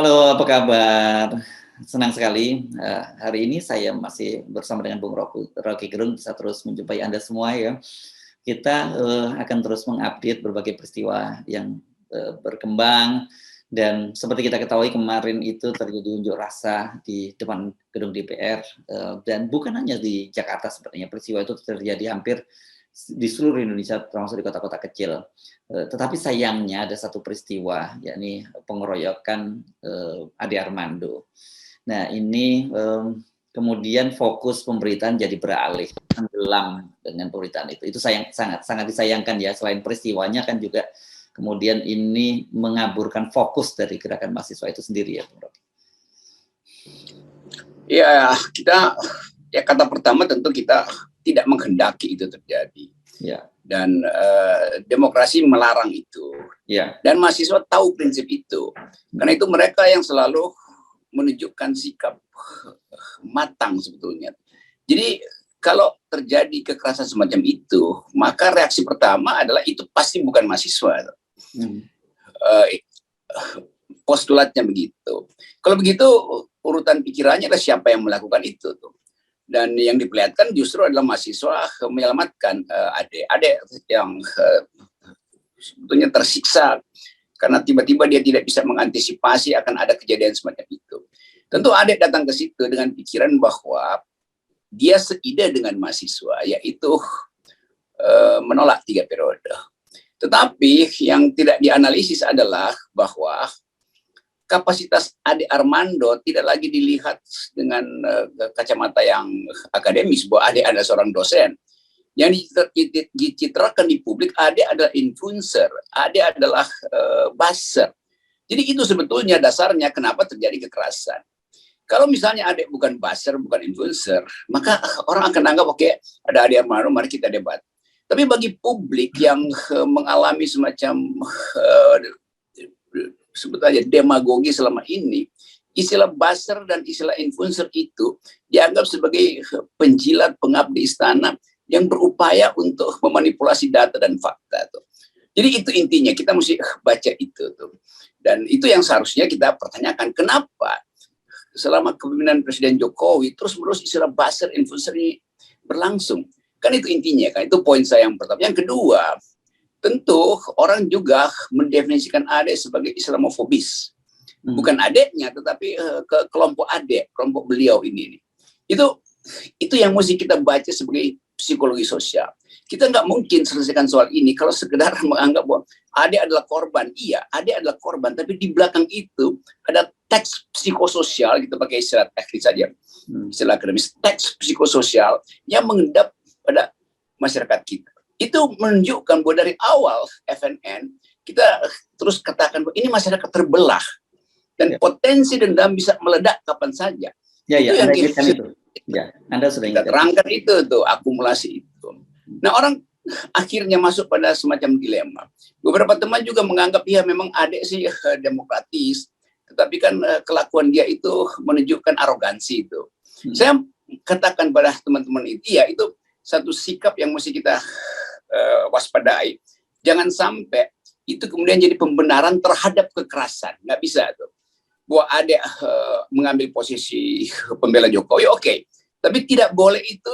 Halo, apa kabar? Senang sekali, hari ini saya masih bersama dengan Bung Rocky Gerung bisa terus menjumpai Anda semua ya. Kita, akan terus mengupdate berbagai peristiwa yang, berkembang dan seperti kita ketahui kemarin itu terjadi unjuk rasa di depan gedung DPR, dan bukan hanya di Jakarta sepertinya peristiwa itu terjadi hampir di seluruh Indonesia termasuk di kota-kota kecil. Tetapi sayangnya ada satu peristiwa, yakni pengeroyokan, Ade Armando. Nah ini, kemudian fokus pemberitaan jadi beralih, tenggelam dengan pemberitaan itu. Itu sangat disayangkan ya, selain peristiwanya kan juga kemudian ini mengaburkan fokus dari gerakan mahasiswa itu sendiri ya, Bung Rocky. Ya, kata pertama tentu kita tidak menghendaki itu terjadi. Ya. Dan demokrasi melarang itu. Ya. Dan mahasiswa tahu prinsip itu. Karena itu mereka yang selalu menunjukkan sikap matang sebetulnya. Jadi kalau terjadi kekerasan semacam itu, maka reaksi pertama adalah itu pasti bukan mahasiswa. Postulatnya begitu. Kalau begitu urutan pikirannya adalah siapa yang melakukan itu tuh. Dan yang diperlihatkan justru adalah mahasiswa menyelamatkan adik yang sebetulnya tersiksa karena tiba-tiba dia tidak bisa mengantisipasi akan ada kejadian semacam itu. Tentu adik datang ke situ dengan pikiran bahwa dia seide dengan mahasiswa, yaitu menolak 3 periode. Tetapi yang tidak dianalisis adalah bahwa kapasitas Ade Armando tidak lagi dilihat dengan kacamata yang akademis, bahwa Ade adalah seorang dosen. Yang dicitrakan di publik, Ade adalah influencer, Ade adalah buzzer. Jadi itu sebetulnya dasarnya kenapa terjadi kekerasan. Kalau misalnya Ade bukan buzzer, bukan influencer, maka orang akan anggap oke, ada Ade Armando, mari kita debat. Tapi bagi publik yang mengalami semacam sebut aja demagogi selama ini, istilah buzzer dan istilah influencer itu dianggap sebagai penjilat pengabdi istana yang berupaya untuk memanipulasi data dan fakta tuh. Jadi itu intinya, kita mesti baca itu tuh. Dan itu yang seharusnya kita pertanyakan, kenapa selama kepemimpinan Presiden Jokowi terus-menerus istilah buzzer influencer ini berlangsung? Kan itu intinya, kan itu poin saya yang pertama. Yang kedua, tentu orang juga mendefinisikan Ade sebagai Islamofobis. Bukan adeknya, tetapi ke kelompok adek, kelompok beliau ini. Itu yang mesti kita baca sebagai psikologi sosial. Kita nggak mungkin selesaikan soal ini kalau sekedar menganggap bahwa Ade adalah korban. Iya, Ade adalah korban, tapi di belakang itu ada teks psikososial, kita pakai istilah teknis saja, istilah akademis, teks psikososial yang mengendap pada masyarakat kita. Itu menunjukkan bahwa dari awal FNN kita terus katakan bahwa ini masyarakat terbelah dan potensi dendam bisa meledak kapan saja. Ya, itu yang itu. Ya, Anda sudah kita terangkan itu tuh, akumulasi itu. Nah, orang akhirnya masuk pada semacam dilema. Beberapa teman juga menganggap ya memang Ade sih demokratis, tetapi kan kelakuan dia itu menunjukkan arogansi itu. Saya katakan pada teman-teman itu ya, itu satu sikap yang mesti kita waspadai. Jangan sampai itu kemudian jadi pembenaran terhadap kekerasan. Nggak bisa tuh. Bahwa Ade mengambil posisi pembela Jokowi, oke. Tapi tidak boleh itu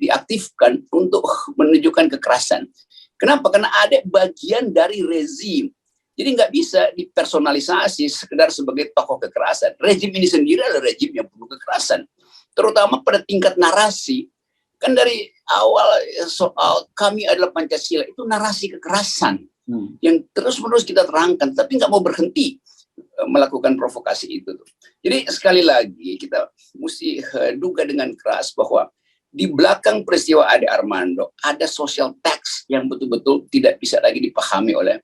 diaktifkan untuk menunjukkan kekerasan. Kenapa? Karena Ade bagian dari rezim. Jadi nggak bisa dipersonalisasi sekedar sebagai tokoh kekerasan. Rezim ini sendiri adalah rezim yang penuh kekerasan. Terutama pada tingkat narasi. Kan dari awal soal kami adalah Pancasila itu narasi kekerasan yang terus-menerus kita terangkan, tapi nggak mau berhenti melakukan provokasi itu. Jadi sekali lagi kita mesti duga dengan keras bahwa di belakang peristiwa Ade Armando ada social text yang betul-betul tidak bisa lagi dipahami oleh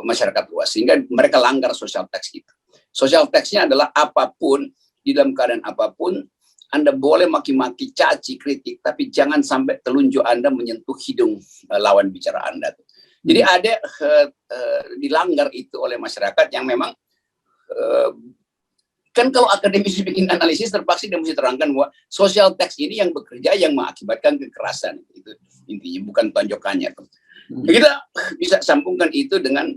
masyarakat luas, sehingga mereka langgar social text itu. Social text-nya adalah apapun, di dalam keadaan apapun, Anda boleh maki-maki, caci, kritik, tapi jangan sampai telunjuk Anda menyentuh hidung lawan bicara Anda. Jadi ada dilanggar itu oleh masyarakat yang memang kan kalau akademisi bikin analisis terpaksa dia mesti terangkan bahwa social text ini yang bekerja yang mengakibatkan kekerasan. Itu intinya, bukan tonjokannya. Kita bisa sambungkan itu dengan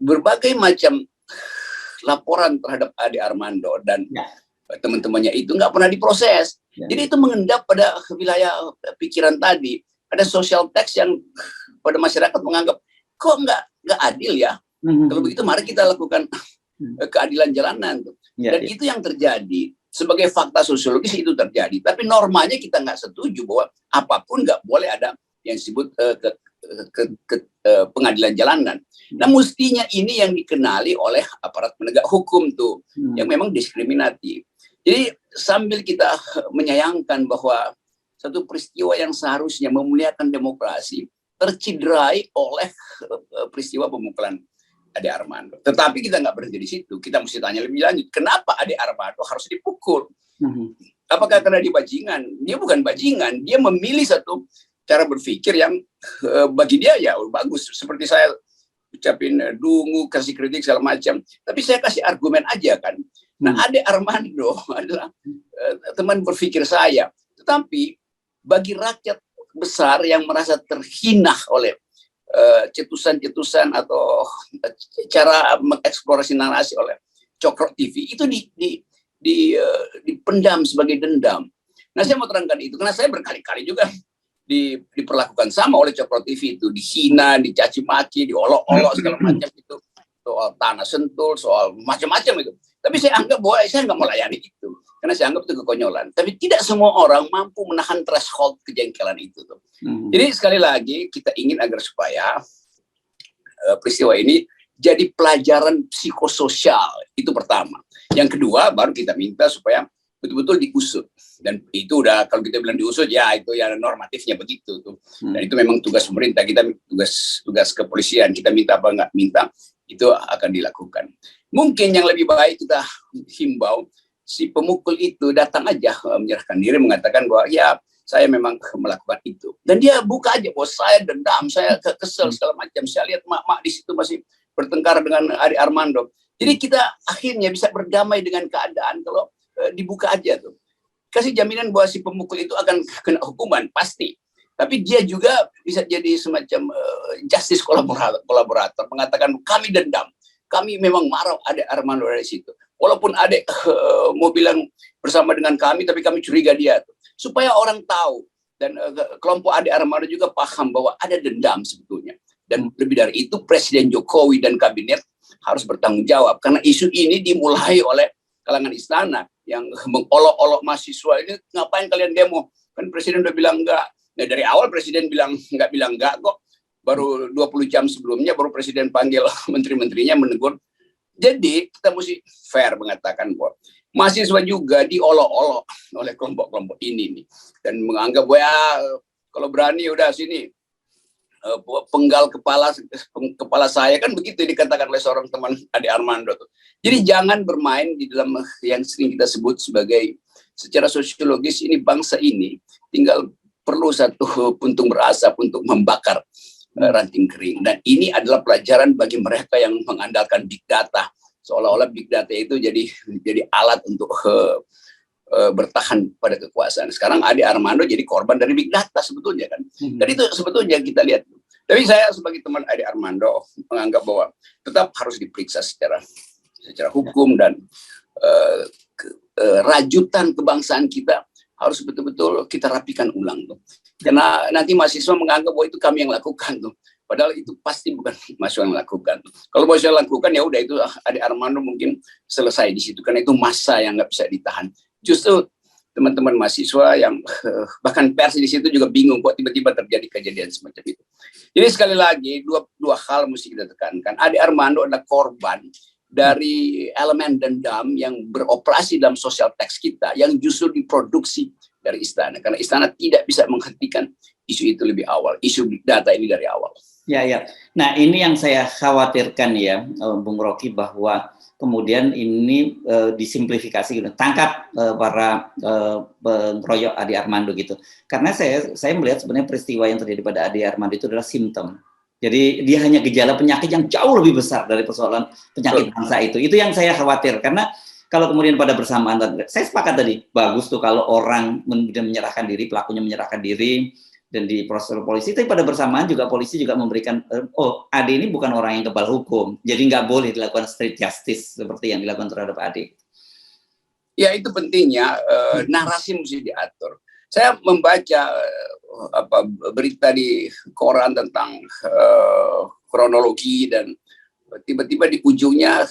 berbagai macam laporan terhadap Ade Armando dan teman-temannya itu nggak pernah diproses. Jadi itu mengendap pada wilayah pikiran tadi. Ada social text yang pada masyarakat menganggap kok nggak adil ya. Kalau begitu mari kita lakukan keadilan jalanan. Dan itu yang terjadi. Sebagai fakta sosiologis itu terjadi. Tapi normanya kita nggak setuju bahwa apapun nggak boleh ada yang disebut pengadilan jalanan. Nah, mestinya ini yang dikenali oleh aparat penegak hukum tuh, yang memang diskriminatif. Jadi sambil kita menyayangkan bahwa satu peristiwa yang seharusnya memuliakan demokrasi tercederai oleh peristiwa pemukulan Ade Armando. Tetapi kita nggak berhenti di situ. Kita mesti tanya lebih lanjut, kenapa Ade Armando harus dipukul? Apakah karena dia bajingan? Dia bukan bajingan. Dia memilih satu cara berpikir yang bagi dia ya bagus. Seperti saya ucapin dungu, kasih kritik segala macam. Tapi saya kasih argumen aja kan. Nah, Ade Armando adalah teman berpikir saya. Tetapi bagi rakyat besar yang merasa terhina oleh cetusan-cetusan atau cara mengeksplorasi narasi oleh Cokro TV, itu dipendam sebagai dendam. Nah, saya mau terangkan itu karena saya berkali-kali juga diperlakukan sama oleh Cokro TV itu, dihina, dicaci maki, diolok-olok segala macam itu, soal tanah sentul, soal macam-macam itu. Tapi saya anggap bahwa saya nggak melayani itu karena saya anggap itu kekonyolan. Tapi tidak semua orang mampu menahan threshold kejengkelan itu. Jadi sekali lagi kita ingin agar supaya peristiwa ini jadi pelajaran psikososial, itu pertama. Yang kedua baru kita minta supaya betul-betul diusut. Dan itu udah, kalau kita bilang diusut ya itu ya normatifnya begitu tuh. Dan itu memang tugas pemerintah, kita tugas kepolisian, kita minta apa nggak minta itu akan dilakukan. Mungkin yang lebih baik kita himbau si pemukul itu datang aja menyerahkan diri, mengatakan bahwa ya saya memang melakukan itu. Dan dia buka aja bahwa saya dendam, saya kesel segala macam. Saya lihat mak-mak di situ masih bertengkar dengan Ade Armando. Jadi kita akhirnya bisa berdamai dengan keadaan kalau dibuka aja tuh. Kasih jaminan bahwa si pemukul itu akan kena hukuman pasti. Tapi dia juga bisa jadi semacam justice kolaborator, mengatakan kami dendam. Kami memang marah Ade Armando dari situ. Walaupun Ade mau bilang bersama dengan kami, tapi kami curiga dia. Supaya orang tahu. Dan kelompok Ade Armando juga paham bahwa ada dendam sebetulnya. Dan lebih dari itu, Presiden Jokowi dan kabinet harus bertanggung jawab. Karena isu ini dimulai oleh kalangan istana yang mengolok-olok mahasiswa. Ini ngapain kalian demo? Kan Presiden udah bilang enggak. Nah, dari awal Presiden bilang enggak kok. Baru 20 jam sebelumnya baru Presiden panggil menteri-menterinya menegur. Jadi kita mesti fair mengatakan bahwa mahasiswa juga diolok-olok oleh kelompok-kelompok ini nih. Dan menganggap bahwa ya, kalau berani udah sini penggal kepala saya, kan begitu dikatakan oleh seorang teman Ade Armando tuh. Jadi jangan bermain di dalam yang sering kita sebut sebagai secara sosiologis ini bangsa ini tinggal perlu satu puntung berasap untuk membakar ranting kering. Dan ini adalah pelajaran bagi mereka yang mengandalkan big data, seolah-olah big data itu jadi alat untuk bertahan pada kekuasaan. Sekarang Ade Armando jadi korban dari big data sebetulnya kan. Dan itu sebetulnya kita lihat. Tapi saya sebagai teman Ade Armando menganggap bahwa tetap harus diperiksa secara hukum dan rajutan kebangsaan kita harus betul-betul kita rapikan ulang tuh. Karena nanti mahasiswa menganggap bahwa itu kami yang lakukan tuh. Padahal itu pasti bukan mahasiswa yang lakukan. Kalau mahasiswa lakukan ya udah itu Ade Armando mungkin selesai di situ karena itu massa yang nggak bisa ditahan. Justru teman-teman mahasiswa yang bahkan pers di situ juga bingung kok tiba-tiba terjadi kejadian semacam itu. Jadi sekali lagi dua hal mesti kita tekankan. Ade Armando adalah korban dari elemen dendam yang beroperasi dalam sosial teks kita yang justru diproduksi dari istana, karena istana tidak bisa menghentikan isu itu lebih awal, isu big data ini dari awal. Ya. Nah, ini yang saya khawatirkan ya, Bung Rocky, bahwa kemudian ini disimplifikasi gitu, tangkap para pengeroyok Ade Armando gitu. Karena saya melihat sebenarnya peristiwa yang terjadi pada Ade Armando itu adalah simptom. Jadi dia hanya gejala penyakit yang jauh lebih besar dari persoalan penyakit bangsa itu. Itu yang saya khawatir, karena kalau kemudian pada bersamaan, saya sepakat tadi, bagus tuh kalau orang menyerahkan diri, pelakunya menyerahkan diri, dan di proses polisi, tapi pada bersamaan juga polisi juga memberikan, oh Ade ini bukan orang yang kebal hukum, jadi nggak boleh dilakukan street justice seperti yang dilakukan terhadap Ade. Ya itu pentingnya, narasi mesti diatur. Saya membaca berita di koran tentang kronologi dan tiba-tiba di ujungnya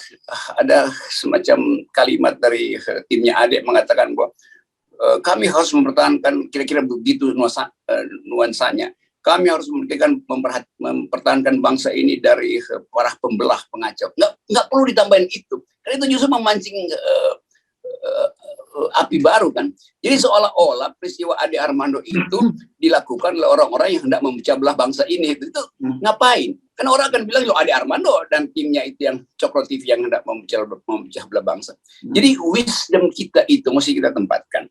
ada semacam kalimat dari timnya Ade mengatakan bahwa kami harus mempertahankan, kira-kira begitu nuansanya. Kami harus mempertahankan bangsa ini dari para pembelah pengacau. Nggak perlu ditambahin itu. Karena itu justru memancing api baru kan. Jadi seolah-olah peristiwa Ade Armando itu dilakukan oleh orang-orang yang hendak memecah belah bangsa ini. Itu ngapain? Karena orang akan bilang, Ade Armando dan timnya itu yang Cokro TV yang hendak memecah belah bangsa. Jadi wisdom kita itu mesti kita tempatkan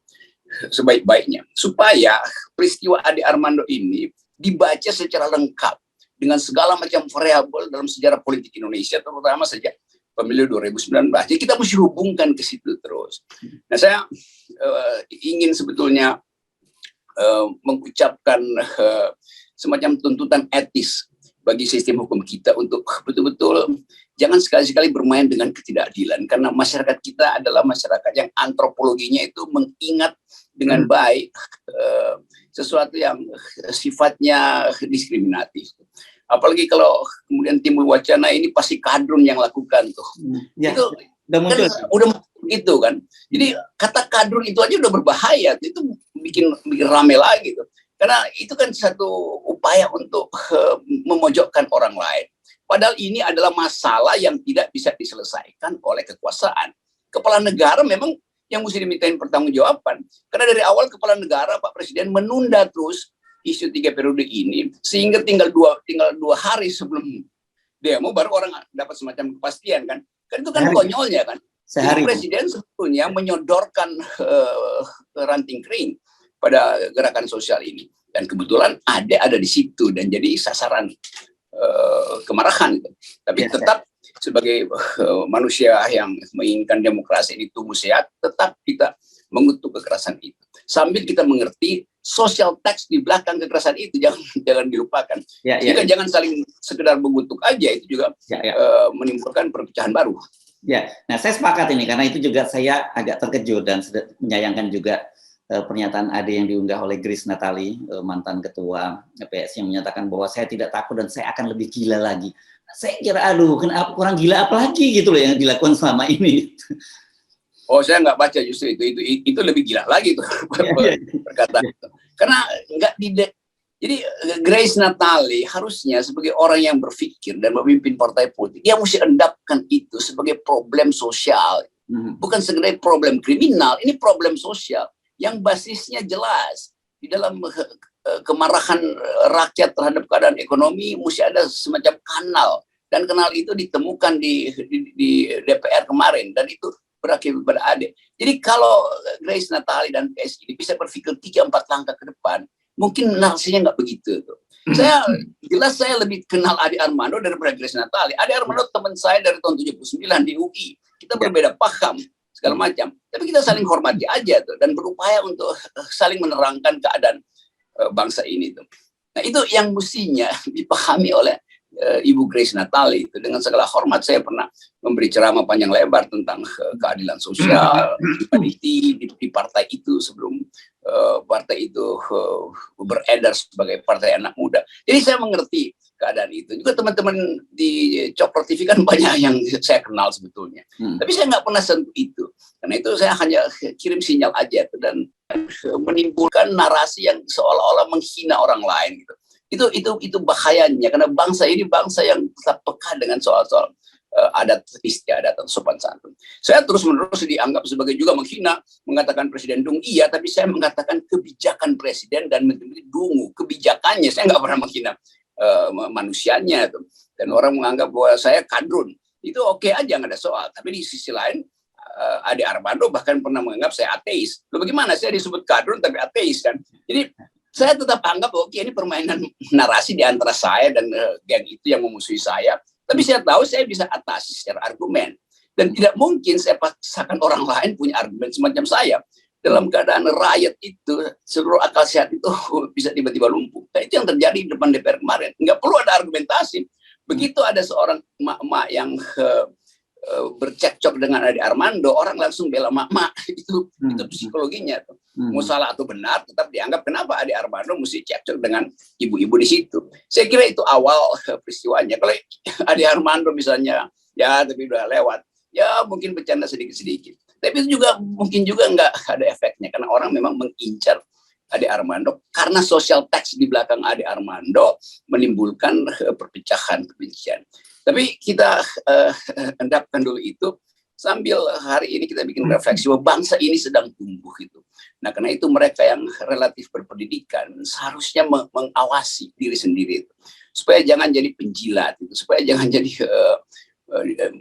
sebaik-baiknya. Supaya peristiwa Ade Armando ini dibaca secara lengkap dengan segala macam variabel dalam sejarah politik Indonesia, terutama sejak pemilu 2019. Jadi kita mesti hubungkan ke situ terus. Nah, saya ingin sebetulnya mengucapkan semacam tuntutan etis bagi sistem hukum kita untuk betul-betul jangan sekali-sekali bermain dengan ketidakadilan, karena masyarakat kita adalah masyarakat yang antropologinya itu mengingat dengan baik sesuatu yang sifatnya diskriminatif. Apalagi kalau kemudian timbul wacana ini pasti kadrun yang lakukan tuh. Ya, itu udah gitu kan. Jadi kata kadrun itu aja udah berbahaya. Itu bikin rame lagi tuh. Karena itu kan satu upaya untuk memojokkan orang lain. Padahal ini adalah masalah yang tidak bisa diselesaikan oleh kekuasaan. Kepala negara memang yang mesti dimintain pertanggungjawaban. Karena dari awal kepala negara Pak Presiden menunda terus isu 3 periode ini sehingga tinggal dua hari sebelum demo baru orang dapat semacam kepastian kan. Kan itu kan konyolnya kan. Jadi Presiden sebetulnya menyodorkan ranting kering pada gerakan sosial ini, dan kebetulan ada di situ dan jadi sasaran kemarahan. Tapi tetap sebagai manusia yang menginginkan demokrasi ini tumbuh sehat, tetap kita mengutuk kekerasan itu sambil kita mengerti social tax di belakang kekerasan itu, jangan dilupakan. Jangan saling sekedar mengutuk aja, itu juga menimbulkan perpecahan baru. Ya, nah saya sepakat ini karena itu juga saya agak terkejut dan menyayangkan juga pernyataan Ade yang diunggah oleh Grace Natali, mantan ketua PSI, yang menyatakan bahwa saya tidak takut dan saya akan lebih gila lagi. Saya kira, aduh, kenapa kurang gila apa lagi gitu loh yang dilakukan selama ini. Oh, saya nggak baca justru itu lebih gila lagi tuh perkataan itu. Karena nggak jadi Grace Natali harusnya sebagai orang yang berpikir dan memimpin partai politik, dia mesti endapkan itu sebagai problem sosial, bukan sekedar problem kriminal. Ini problem sosial yang basisnya jelas di dalam kemarahan rakyat terhadap keadaan ekonomi. Mesti ada semacam kanal, dan kanal itu ditemukan di DPR kemarin, dan itu berakhir pada Ade. Jadi kalau Grace Natali dan PSI bisa berpikir 3-4 langkah ke depan, mungkin narasinya nggak begitu tuh. Saya lebih kenal Ade Armando daripada Grace Natali. Ade Armando teman saya dari tahun 79 di UI. Kita berbeda paham segala macam, tapi kita saling hormati aja tuh dan berupaya untuk saling menerangkan keadaan bangsa ini tuh. Nah, itu yang mestinya dipahami oleh Ibu Grace Natali itu. Dengan segala hormat, saya pernah memberi ceramah panjang lebar tentang keadilan sosial di partai itu sebelum partai itu beredar sebagai partai anak muda. Jadi saya mengerti keadaan itu. Juga teman-teman di Cokro TV kan banyak yang saya kenal sebetulnya. Tapi saya nggak pernah sentuh itu. Karena itu saya hanya kirim sinyal aja dan menimbulkan narasi yang seolah-olah menghina orang lain gitu. Itu bahayanya, karena bangsa ini bangsa yang tetap peka dengan soal-soal adat istiadat dan sopan santun. Saya terus-menerus dianggap sebagai juga menghina, mengatakan Presiden dungu. Iya, tapi saya mengatakan kebijakan Presiden dan Menteri dungu. Kebijakannya, saya nggak pernah menghina manusianya. Dan orang menganggap bahwa saya kadrun. Itu oke aja, nggak ada soal. Tapi di sisi lain, Ade Armando bahkan pernah menganggap saya ateis. Lalu bagaimana saya disebut kadrun tapi ateis kan? Jadi saya tetap anggap oke, ini permainan narasi di antara saya dan geng itu yang memusuhi saya. Tapi saya tahu saya bisa atasi secara argumen. Dan tidak mungkin saya paksakan orang lain punya argumen semacam saya. dalam keadaan rakyat itu seluruh akal sehat itu bisa tiba-tiba lumpuh. Nah, itu yang terjadi di depan DPR kemarin. Nggak perlu ada argumentasi. Begitu ada seorang emak-emak yang bercekcok dengan Ade Armando, orang langsung bela emak-emak. Itu psikologinya tuh. Mau salah atau benar tetap dianggap, kenapa Ade Armando mesti cekcok dengan ibu-ibu di situ. Saya kira itu awal peristiwanya. Kalau Ade Armando misalnya ya tapi udah lewat, ya mungkin bercanda sedikit-sedikit. Tapi itu juga mungkin juga nggak ada efeknya karena orang memang mengincar Ade Armando karena social tax di belakang Ade Armando menimbulkan perpecahan, kebencian. Tapi kita endapkan dulu itu sambil hari ini kita bikin refleksi bahwa bangsa ini sedang tumbuh itu. Nah, karena itu mereka yang relatif berpendidikan seharusnya mengawasi diri sendiri itu. Supaya jangan jadi penjilat itu, supaya jangan jadi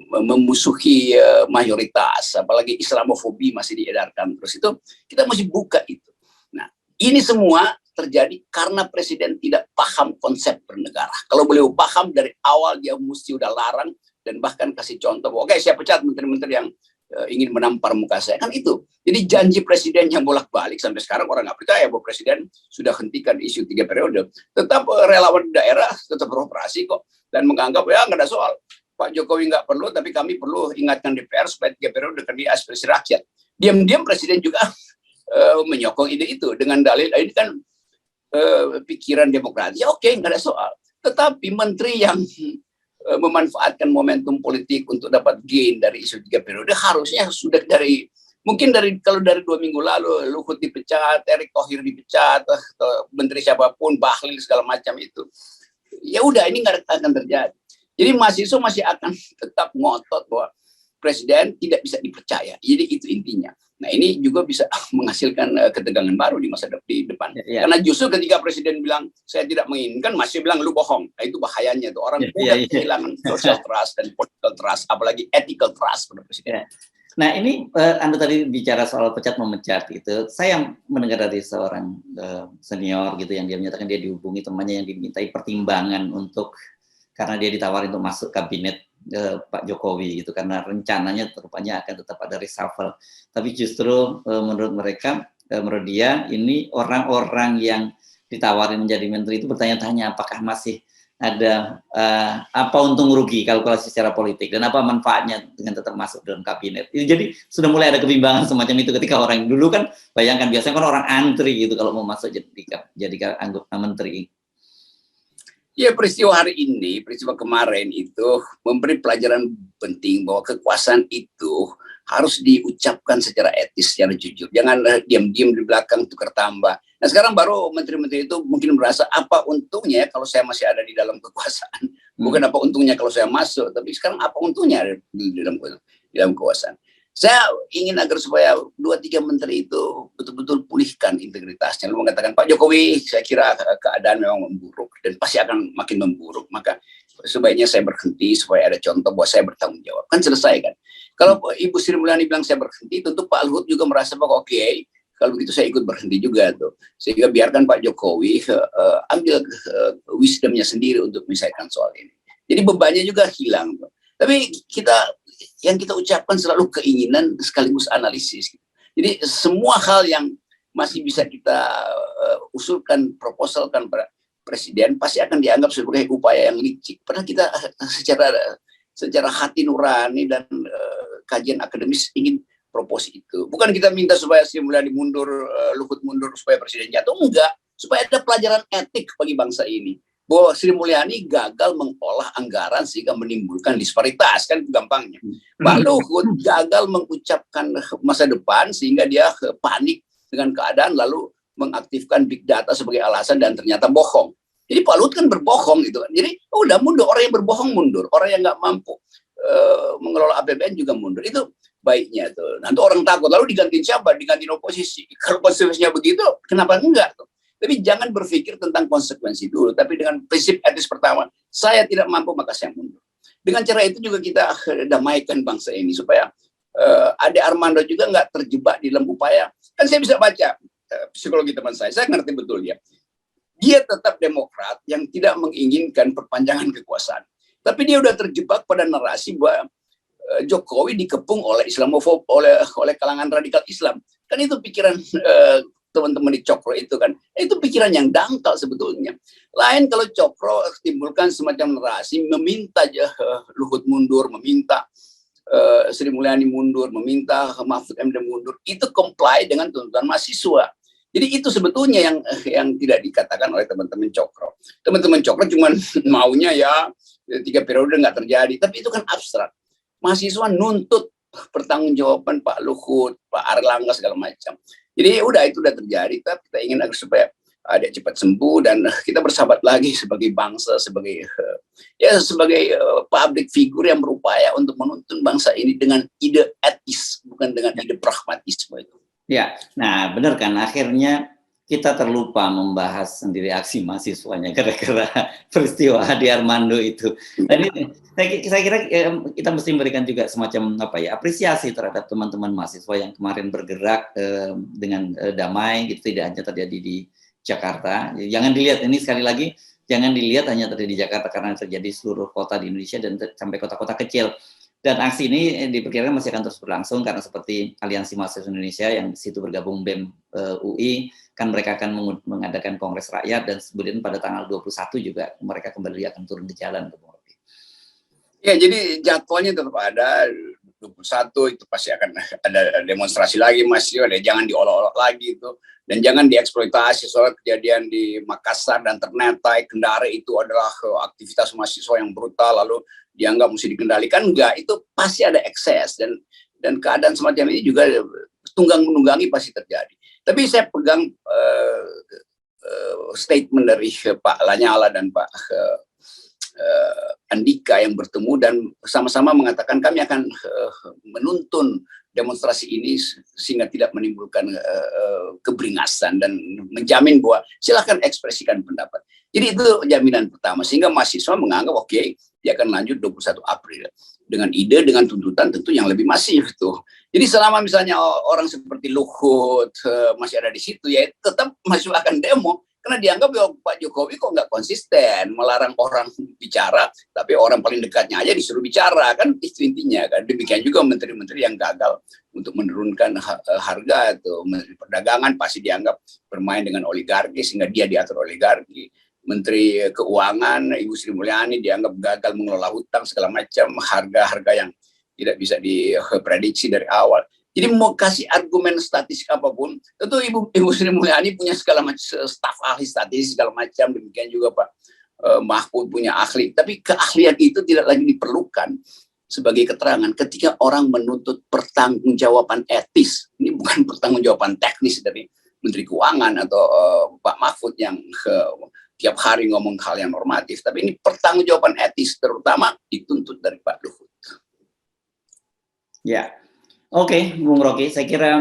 memusuhi mayoritas, apalagi Islamofobi masih diedarkan terus, itu kita mesti buka itu. Nah, ini semua terjadi karena presiden tidak paham konsep bernegara. Kalau beliau paham dari awal, dia mesti udah larang dan bahkan kasih contoh, oke saya pecat menteri-menteri yang ingin menampar muka saya, kan itu. Jadi janji presiden yang bolak-balik sampai sekarang orang nggak percaya bahwa presiden sudah hentikan isu 3 periode. Tetap relawan daerah tetap beroperasi kok dan menganggap ya nggak ada soal. Pak Jokowi nggak perlu, tapi kami perlu ingatkan DPR supaya 3 periode demi aspirasi rakyat. Diam-diam presiden juga menyokong ide itu dengan dalil ini kan pikiran demokratis. Ya oke, nggak ada soal. Tetapi menteri yang memanfaatkan momentum politik untuk dapat gain dari isu 3 periode harusnya sudah mungkin kalau dari 2 minggu lalu Luhut dipecat, Erick Thohir dipecat, atau menteri siapapun, Bahlil segala macam itu. Ya udah, ini nggak akan terjadi. Jadi mahasiswa masih akan tetap ngotot bahwa presiden tidak bisa dipercaya. Jadi itu intinya. Nah, ini juga bisa menghasilkan ketegangan baru di masa depan. Karena justru ketika presiden bilang saya tidak menginginkan, masih bilang lu bohong. Nah, itu bahayanya tuh. Orang mudah kehilangan social trust dan political trust, apalagi ethical trust pada presiden. Nah, ini Anda tadi bicara soal pecat memecat gitu. Saya mendengar dari seorang senior gitu yang dia menyatakan dia dihubungi temannya yang dimintai pertimbangan untuk karena dia ditawarin untuk masuk kabinet Pak Jokowi gitu, karena rencananya rupanya akan tetap ada reshuffle. Tapi justru menurut mereka, menurut dia ini orang-orang yang ditawarin menjadi menteri itu bertanya-tanya apakah masih ada apa untung rugi kalkulasi secara politik dan apa manfaatnya dengan tetap masuk dalam kabinet. Jadi sudah mulai ada kebimbangan semacam itu ketika orang dulu kan bayangkan biasanya kan orang antri gitu kalau mau masuk jadi anggota menteri. Ya, peristiwa hari ini, peristiwa kemarin itu memberi pelajaran penting bahwa kekuasaan itu harus diucapkan secara etis, secara jujur. Jangan diam-diam di belakang tukar tambah. Nah, sekarang baru menteri-menteri itu mungkin merasa apa untungnya kalau saya masih ada di dalam kekuasaan. Bukan apa untungnya kalau saya masuk, tapi sekarang apa untungnya di dalam kekuasaan. Saya ingin agar supaya 2-3 menteri itu betul-betul pulihkan integritasnya. Lalu mengatakan, Pak Jokowi, saya kira keadaan memang memburuk dan pasti akan makin memburuk. Maka sebaiknya saya berhenti supaya ada contoh bahwa saya bertanggung jawab. Kan selesai kan? Kalau Ibu Sri Mulyani bilang saya berhenti, tentu Pak Luhut juga merasa bahwa oke, kalau begitu saya ikut berhenti juga tuh. Sehingga biarkan Pak Jokowi ambil wisdomnya sendiri untuk menyelesaikan soal ini. Jadi bebannya juga hilang tuh. Tapi yang kita ucapkan selalu keinginan sekaligus analisis. Jadi semua hal yang masih bisa kita usulkan, proposalkan pada presiden pasti akan dianggap sebagai upaya yang licik. Padahal kita secara hati nurani dan kajian akademis ingin proposi itu. Bukan kita minta supaya Sri Mulyani mundur, Luhut mundur supaya presiden jatuh, enggak. Supaya ada pelajaran etik bagi bangsa ini. Bahwa Sri Mulyani gagal mengolah anggaran sehingga menimbulkan disparitas, kan gampangnya. Pak Luhut gagal mengucapkan masa depan sehingga dia panik dengan keadaan lalu mengaktifkan big data sebagai alasan dan ternyata bohong. Jadi Pak Luhut kan berbohong gitu kan. Jadi udah mundur, orang yang berbohong mundur, orang yang nggak mampu mengelola APBN juga mundur. Itu baiknya tuh. Nanti orang takut lalu digantiin siapa? Digantiin oposisi. Kalau konsekuensinya begitu, kenapa enggak tuh? Tapi jangan berpikir tentang konsekuensi dulu, tapi dengan prinsip etis pertama, saya tidak mampu maka saya mundur. Dengan cara itu juga kita damaikan bangsa ini supaya Ade Armando juga nggak terjebak di dalam upaya. Kan saya bisa baca psikologi teman saya ngerti betul ya. Dia tetap demokrat yang tidak menginginkan perpanjangan kekuasaan. Tapi dia udah terjebak pada narasi bahwa Jokowi dikepung oleh Islamofob, oleh kalangan radikal Islam. Kan itu pikiran teman-teman di Cokro itu kan. Itu pikiran yang dangkal sebetulnya. Lain kalau Cokro timbulkan semacam narasi meminta Luhut mundur, meminta Sri Mulyani mundur, meminta Mahfud MD mundur, itu comply dengan tuntutan mahasiswa. Jadi itu sebetulnya yang tidak dikatakan oleh teman-teman Cokro. Teman-teman Cokro cuma maunya ya 3 periode nggak terjadi, tapi itu kan abstrak. Mahasiswa nuntut pertanggungjawaban Pak Luhut, Pak Erlangga segala macam. Jadi udah itu udah terjadi, tapi kita ingin agar supaya ada cepat sembuh dan kita bersahabat lagi sebagai bangsa, sebagai public figure yang berupaya untuk menuntun bangsa ini dengan ide etis, bukan dengan ide pragmatisme itu. Ya, nah benar kan, akhirnya kita terlupa membahas sendiri aksi mahasiswanya gara-gara peristiwa Ade Armando itu. Dan ini, saya kira kita mesti memberikan juga semacam apresiasi terhadap teman-teman mahasiswa yang kemarin bergerak dengan damai, gitu, tidak hanya terjadi di Jakarta. Jangan dilihat ini sekali lagi, jangan dilihat hanya terjadi di Jakarta karena terjadi seluruh kota di Indonesia dan sampai kota-kota kecil. Dan aksi ini diperkirakan masih akan terus berlangsung karena seperti Aliansi Mahasiswa Indonesia yang di situ bergabung BEM UI, kan mereka akan mengadakan Kongres Rakyat dan kemudian pada tanggal 21 juga mereka kembali akan turun ke jalan. Ya, jadi jadwalnya tetap ada 21 itu pasti akan ada demonstrasi lagi mahasiswa, jangan diolok-olok lagi itu. Dan jangan dieksploitasi soal kejadian di Makassar dan Ternate, Kendari itu adalah aktivitas mahasiswa yang brutal lalu dianggap mesti dikendalikan. Enggak, itu pasti ada ekses dan keadaan semacam ini juga tunggang menunggangi pasti terjadi. Tapi saya pegang statement dari Pak Lanyala dan Pak Andika yang bertemu dan sama-sama mengatakan kami akan menuntun demonstrasi ini sehingga tidak menimbulkan keberingasan dan menjamin bahwa silakan ekspresikan pendapat. Jadi itu jaminan pertama sehingga mahasiswa menganggap oke, dia akan lanjut 21 April dengan ide, dengan tuntutan tentu yang lebih masif tuh. Jadi selama misalnya orang seperti Luhut masih ada di situ ya tetap mahasiswa akan demo. Karena dianggap ya, Pak Jokowi kok nggak konsisten, melarang orang bicara, tapi orang paling dekatnya aja disuruh bicara, kan itu intinya kan. Demikian juga menteri-menteri yang gagal untuk menurunkan harga atau menteri perdagangan pasti dianggap bermain dengan oligarki sehingga dia diatur oligarki. Menteri Keuangan Ibu Sri Mulyani dianggap gagal mengelola hutang segala macam, harga-harga yang tidak bisa diprediksi dari awal. Jadi mau kasih argumen statistik apapun, tentu Ibu Sri Mulyani punya segala macam staf ahli statistik segala macam, demikian juga Pak Mahfud punya ahli. Tapi keahlian itu tidak lagi diperlukan sebagai keterangan ketika orang menuntut pertanggungjawaban etis. Ini bukan pertanggungjawaban teknis dari Menteri Keuangan atau Pak Mahfud yang tiap hari ngomong hal yang normatif, tapi ini pertanggungjawaban etis terutama dituntut dari Pak Luhut. Ya. Oke, Bung Rocky, saya kira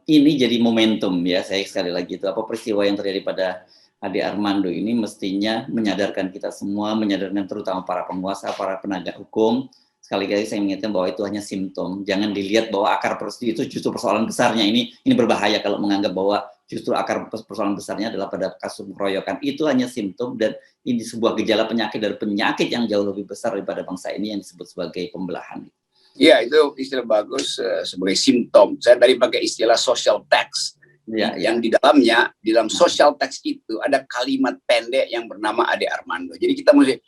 ini jadi momentum ya. Saya sekali lagi itu peristiwa yang terjadi pada Ade Armando ini mestinya menyadarkan kita semua, menyadarkan terutama para penguasa, para penegak hukum. Sekali lagi saya mengingatkan bahwa itu hanya simptom. Jangan dilihat bahwa akar peristiwa itu justru persoalan besarnya. Ini berbahaya kalau menganggap bahwa justru akar persoalan besarnya adalah pada kasus pengeroyokan. Itu hanya simptom dan ini sebuah gejala penyakit dari penyakit yang jauh lebih besar daripada bangsa ini yang disebut sebagai pembelahan. Iya, itu istilah bagus sebagai simptom. Saya tadi pakai istilah social tax. Ya, yang di dalamnya, di dalam social tax itu ada kalimat pendek yang bernama Ade Armando. Jadi kita mesti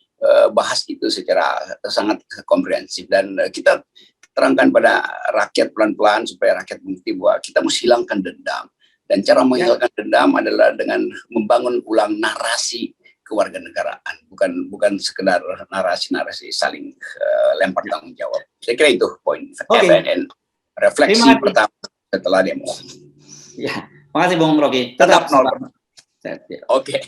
bahas itu secara sangat komprehensif. Dan kita terangkan pada rakyat pelan-pelan supaya rakyat mengerti bahwa kita mesti hilangkan dendam. Dan cara menghilangkan dendam adalah dengan membangun ulang narasi kewarganegaraan, bukan sekedar narasi-narasi saling lempar tanggung jawab. Saya kira itu poin FNN refleksi pertama setelah demo. Ya, makasih Bung Rocky. Tetap 0. Oke.